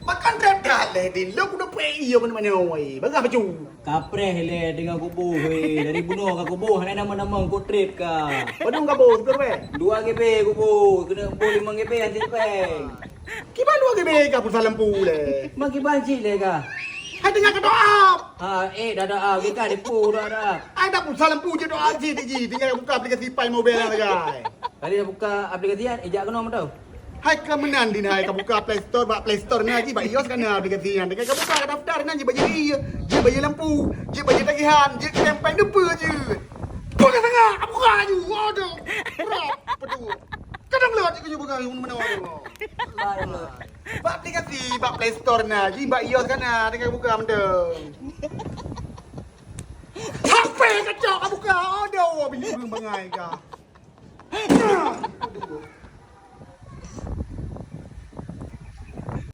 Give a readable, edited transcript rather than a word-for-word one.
Makan dadah le din. Lo kudu pe iyo mana oi. Baga baju. Kapreh le dengan kubu dari bunuh ka kubu hana nama-nama ku trade ka. Padung ka bos tu be. 2 GB kubu kena boleh 5 GB anjing peng. Kiba lu ge be ka pun salam pu le. Maki banci le ka. Hai dengar ka doa. Ha dah kita di pu dah. Ai dah pun salam pu je doa ji ji. Tinggal buka aplikasi Pai Mobile lah guys. Kali dah buka aplikasian ejak kena mau tahu. Hai ka menan din hai ka buka Play Store, bak Play Store ni lagi bak iOS kan aplikasi yang. Dengan ka buka ka daftar nan je bagi dia. Je bagi lampu, je bagi tagihan, je campaign depa je. Kau dah tengah, apa kau laju? Aduh. Berapa tu? Kadang lewat je kau buka mana orang. Lain lah. Bak aplikasi bak Play Store na, je bak iOS kan dengan buka mendeng. HP kacau ka buka. Aduh, bini bangai ka. Aduh.